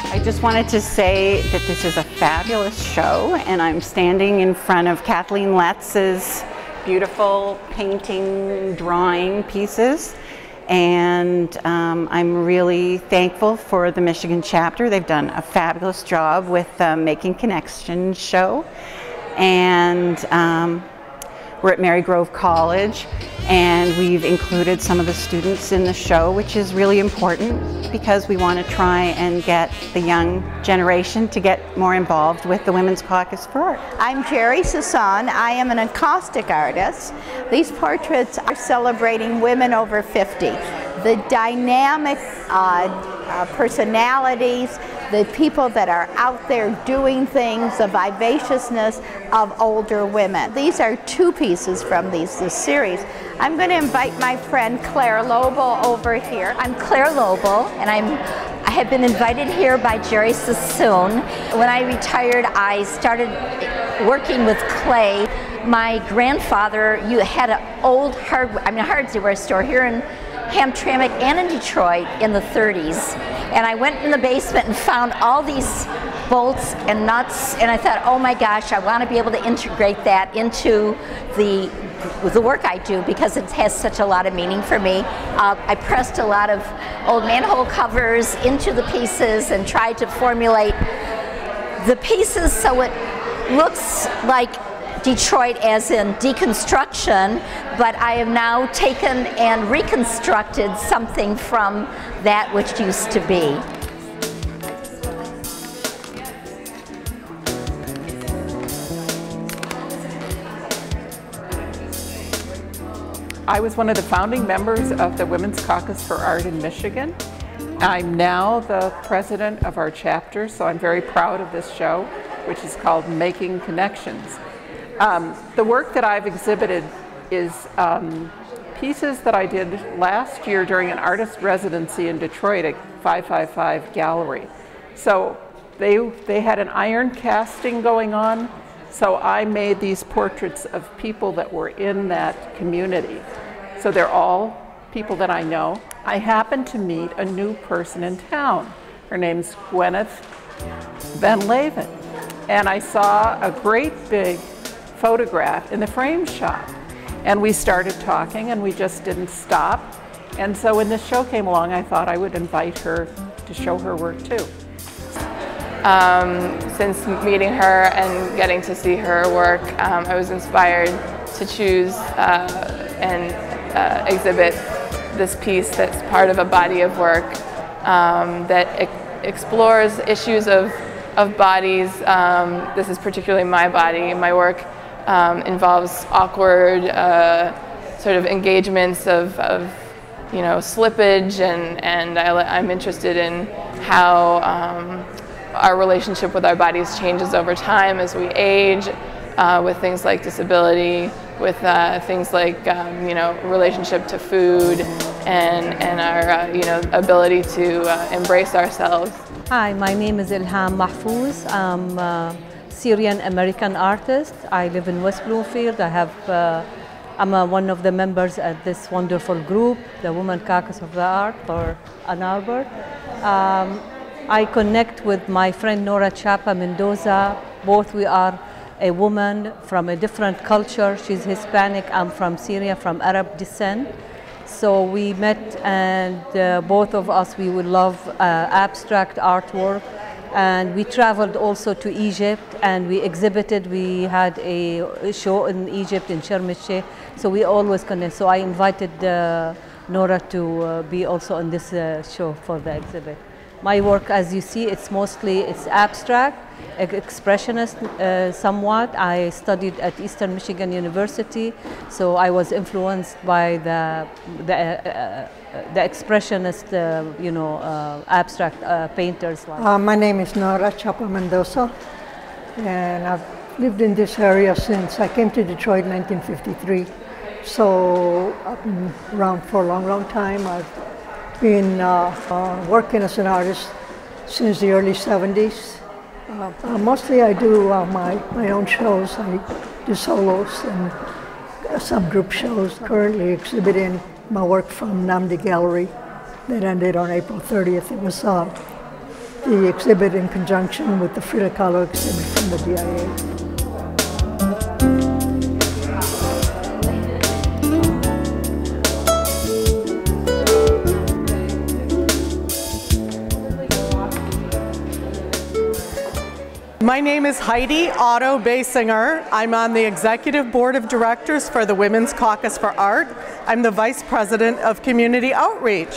I just wanted to say that this is a fabulous show, and I'm standing in front of Kathleen Letz's beautiful painting, drawing pieces, and I'm really thankful for the Michigan chapter. They've done a fabulous job with the Making Connections show, and we're at Marygrove College, and we've included some of the students in the show, which is really important because we want to try and get the young generation to get more involved with the Women's Caucus for Art. I'm Janice. I am an encaustic artist. These portraits are celebrating women over 50. The dynamic personalities, the people that are out there doing things, the vivaciousness of older women. These are two pieces from this series. I'm going to invite my friend Claire Lobel over here. I'm Claire Lobel, and I have been invited here by Jerry Sassoon. When I retired, I started working with clay. My grandfather had an old hardware store here in Hamtramck and in Detroit in the 30s. And I went in the basement and found all these bolts and nuts, and I thought, oh my gosh, I want to be able to integrate that into the work I do because it has such a lot of meaning for me. I pressed a lot of old manhole covers into the pieces and tried to formulate the pieces so it looks like Detroit as in deconstruction, but I have now taken and reconstructed something from that which used to be. I was one of the founding members of the Women's Caucus for Art in Michigan. I'm now the president of our chapter, so I'm very proud of this show, which is called Making Connections. The work that I've exhibited is pieces that I did last year during an artist residency in Detroit at 555 Gallery. So they had an iron casting going on, so I made these portraits of people that were in that community. So they're all people that I know. I happened to meet a new person in town. Her name's Gwyneth Van Leven. And I saw a great big photograph in the frame shop. And we started talking and we just didn't stop. And so when this show came along, I thought I would invite her to show her work too. Since meeting her and getting to see her work, I was inspired to choose and exhibit this piece that's part of a body of work that explores issues of bodies. This is particularly my body. My work involves awkward sort of engagements of slippage, and I'm interested in how our relationship with our bodies changes over time as we age, with things like disability, with things like relationship to food, and our ability to embrace ourselves. Hi, my name is Milhem Mahfouz. I'm a Syrian-American artist. I live in West Bloomfield. I'm one of the members at this wonderful group, the Women's Caucus of the Art for Ann Arbor. I connect with my friend Nora Chapa Mendoza. Both we are a woman from a different culture. She's Hispanic, I'm from Syria, from Arab descent. So we met, and both of us, we would love abstract artwork. And we traveled also to Egypt and we exhibited. We had a show in Egypt, in Sharm el-Sheikh. So we always connect. So I invited Nora to be also on this show for the exhibit. My work, as you see, it's abstract, expressionist somewhat. I studied at Eastern Michigan University, so I was influenced by the expressionist, abstract painters. My name is Nora Chapa Mendoza, and I've lived in this area since I came to Detroit in 1953. So I've been around for a long, long time. I've been working as an artist since the early 70s. Mostly I do my own shows. I do solos and some group shows. Currently exhibiting my work from Namdi Gallery that ended on April 30th. It was the exhibit in conjunction with the Frida Kahlo exhibit from the DIA. My name is Heidi Otto Basinger. I'm on the Executive Board of Directors for the Women's Caucus for Art. I'm the Vice President of Community Outreach.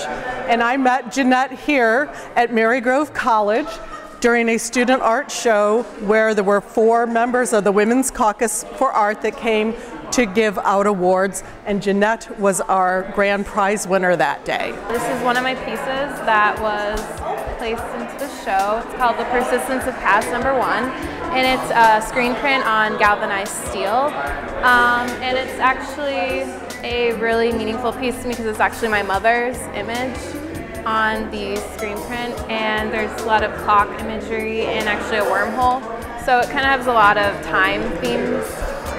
And I met Jeanette here at Marygrove College during a student art show where there were 4 members of the Women's Caucus for Art that came to give out awards, and Jeanette was our grand prize winner that day. This is one of my pieces that was placed into the show. It's called The Persistence of Past #1, and it's a screen print on galvanized steel. And it's actually a really meaningful piece to me because it's actually my mother's image on the screen print, and there's a lot of clock imagery and actually a wormhole. So it kind of has a lot of time themes,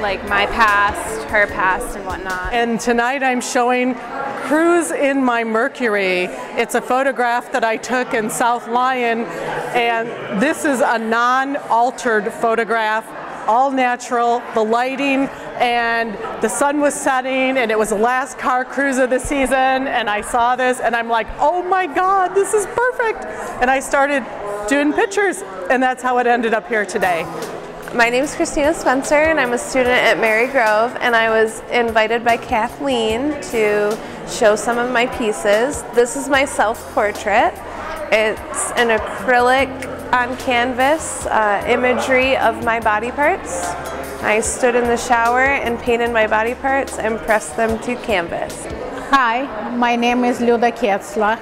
like my past, her past, and whatnot. And tonight I'm showing Cruise in My Mercury. It's a photograph that I took in South Lyon, and this is a non-altered photograph, all natural, the lighting, and the sun was setting, and it was the last car cruise of the season, and I saw this, and I'm like, oh my God, this is perfect! And I started doing pictures, and that's how it ended up here today. My name is Christina Spencer, and I'm a student at Marygrove, and I was invited by Kathleen to show some of my pieces. This is my self-portrait. It's an acrylic on canvas imagery of my body parts. I stood in the shower and painted my body parts and pressed them to canvas. Hi, my name is Luda Ketzler,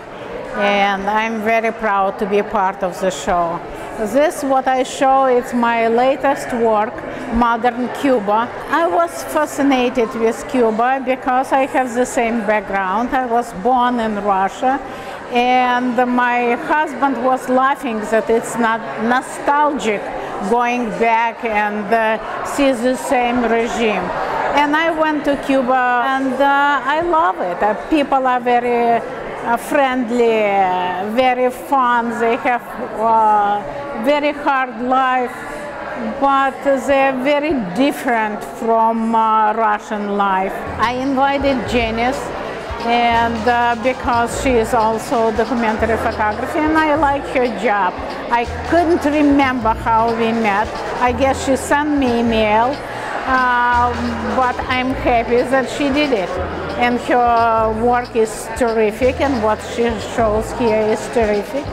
and I'm very proud to be part of the show. This, what I show, it's my latest work, Modern Cuba. I was fascinated with Cuba because I have the same background. I was born in Russia, and my husband was laughing that it's not nostalgic going back and see the same regime. And I went to Cuba, and I love it. People are very friendly, very fun. They have very hard life, but they're very different from Russian life. I invited Janice, and because she is also documentary photography, and I like her job. I couldn't remember how we met. I guess she sent me email, but I'm happy that she did it. And her work is terrific, and what she shows here is terrific.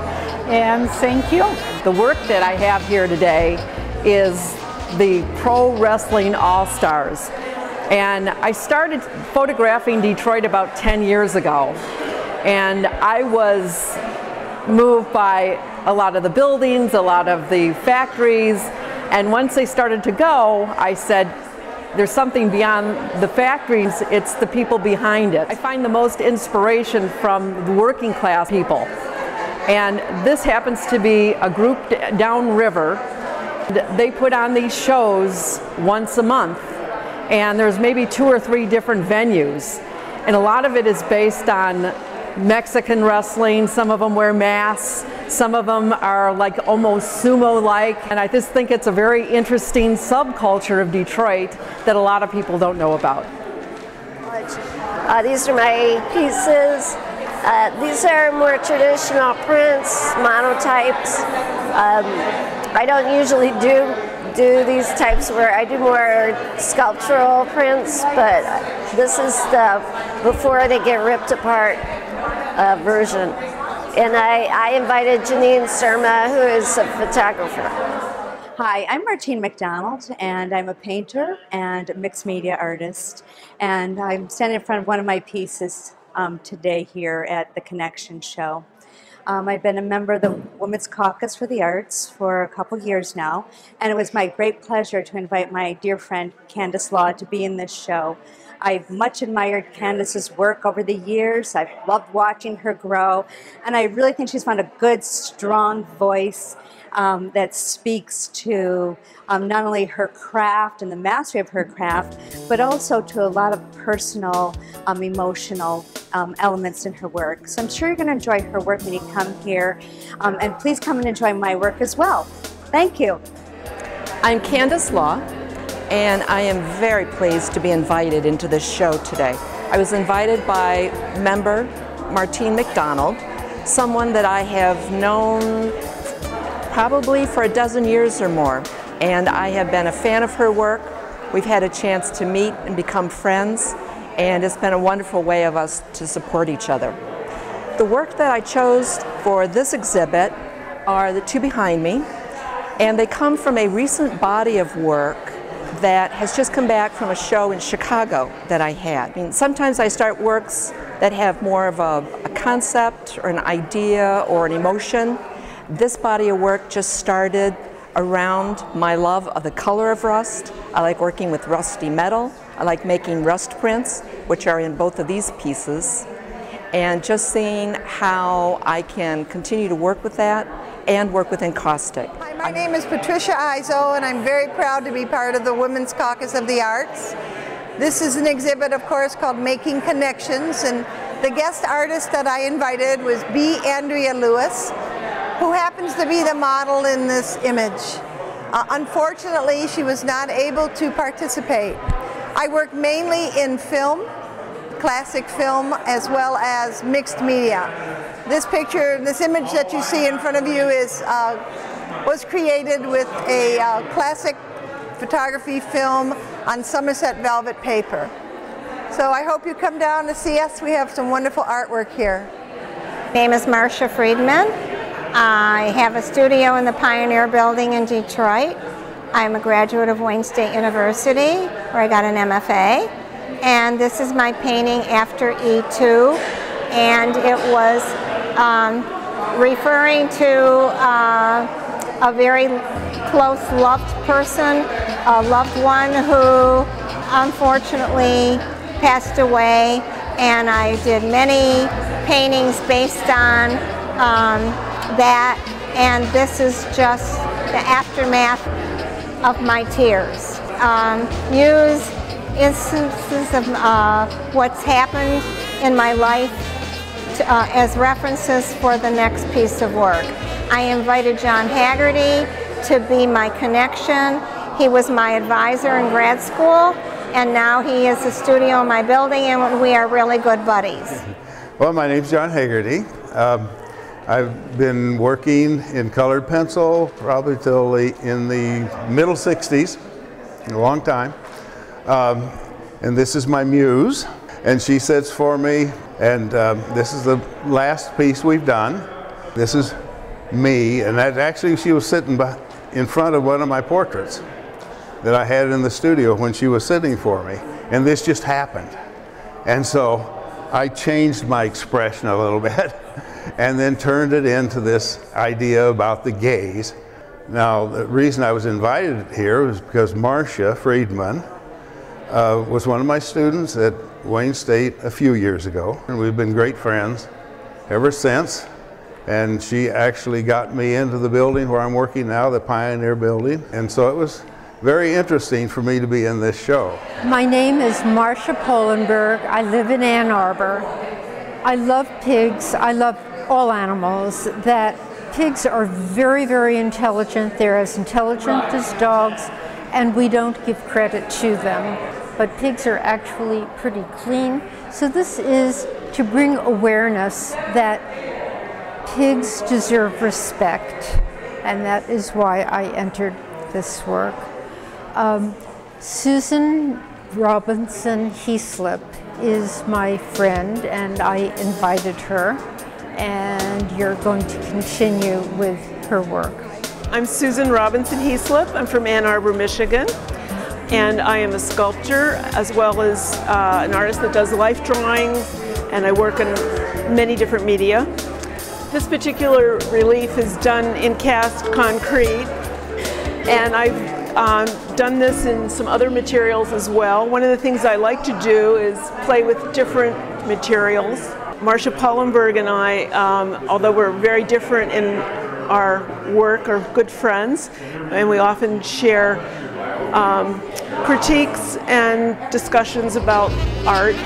And thank you. The work that I have here today is the Pro Wrestling All-Stars. And I started photographing Detroit about 10 years ago. And I was moved by a lot of the buildings, a lot of the factories. And once they started to go, I said, there's something beyond the factories, it's the people behind it. I find the most inspiration from the working class people. And this happens to be a group downriver. They put on these shows once a month, and there's maybe 2 or 3 different venues. And a lot of it is based on Mexican wrestling. Some of them wear masks. Some of them are like almost sumo-like. And I just think it's a very interesting subculture of Detroit that a lot of people don't know about. These are my pieces. These are more traditional prints, monotypes. I don't usually do these types where I do more sculptural prints, but this is the before they get ripped apart version. And I invited Janine Surma, who is a photographer. Hi, I'm Martine McDonald, and I'm a painter and a mixed media artist. And I'm standing in front of one of my pieces today here at the Connection Show. I've been a member of the Women's Caucus for the Arts for a couple years now, and it was my great pleasure to invite my dear friend Candace Law to be in this show. I've much admired Candace's work over the years. I've loved watching her grow, and I really think she's found a good, strong voice that speaks to not only her craft and the mastery of her craft, but also to a lot of personal, emotional elements in her work. So I'm sure you're going to enjoy her work when you come here, and please come and enjoy my work as well. Thank you. I'm Candace Law, and I am very pleased to be invited into this show today. I was invited by member Martine McDonald, someone that I have known probably for a dozen years or more, and I have been a fan of her work. We've had a chance to meet and become friends, and it's been a wonderful way of us to support each other. The work that I chose for this exhibit are the two behind me, and they come from a recent body of work that has just come back from a show in Chicago that I had. I mean, sometimes I start works that have more of a concept or an idea or an emotion. This body of work just started around my love of the color of rust. I like working with rusty metal. I like making rust prints, which are in both of these pieces, and just seeing how I can continue to work with that and work with encaustic. Hi, my name is Patricia Izo, and I'm very proud to be part of the Women's Caucus of the Arts. This is an exhibit, of course, called Making Connections, and the guest artist that I invited was B. Andrea Lewis, who happens to be the model in this image. Unfortunately, she was not able to participate. I work mainly in film, classic film, as well as mixed media. This picture, this image that you see in front of you was created with a classic photography film on Somerset velvet paper. So I hope you come down to see us. We have some wonderful artwork here. My name is Marcia Friedman. I have a studio in the Pioneer Building in Detroit. I'm a graduate of Wayne State University, where I got an MFA. And this is my painting after E2. And it was referring to a very close loved person, a loved one who unfortunately passed away. And I did many paintings based on that, and this is just the aftermath of my tears. Use instances of what's happened in my life as references for the next piece of work. I invited John Haggerty to be my connection. He was my advisor in grad school, and now he is a studio in my building, and we are really good buddies. Well, my name's John Haggerty. I've been working in colored pencil probably till in the middle 60s, a long time. And this is my muse, and she sits for me, and this is the last piece we've done. This is me, and that actually she was sitting in front of one of my portraits that I had in the studio when she was sitting for me, and this just happened. And so I changed my expression a little bit and then turned it into this idea about the gaze. Now, the reason I was invited here was because Marcia Friedman was one of my students at Wayne State a few years ago, and we've been great friends ever since. And she actually got me into the building where I'm working now, the Pioneer Building, and so it was very interesting for me to be in this show. My name is Marcia Polenberg. I live in Ann Arbor. I love pigs. I love all animals. That pigs are very, very intelligent. They're as intelligent as dogs, and we don't give credit to them. But pigs are actually pretty clean. So this is to bring awareness that pigs deserve respect, and that is why I entered this work. Susan Robinson Heaslip is my friend, and I invited her, and you're going to continue with her work. I'm Susan Robinson Heaslip. I'm from Ann Arbor, Michigan, and I am a sculptor as well as an artist that does life drawings, and I work in many different media. This particular relief is done in cast concrete, and I've done this in some other materials as well. One of the things I like to do is play with different materials. Marcia Pollenberg and I, although we're very different in our work, are good friends, and we often share critiques and discussions about art.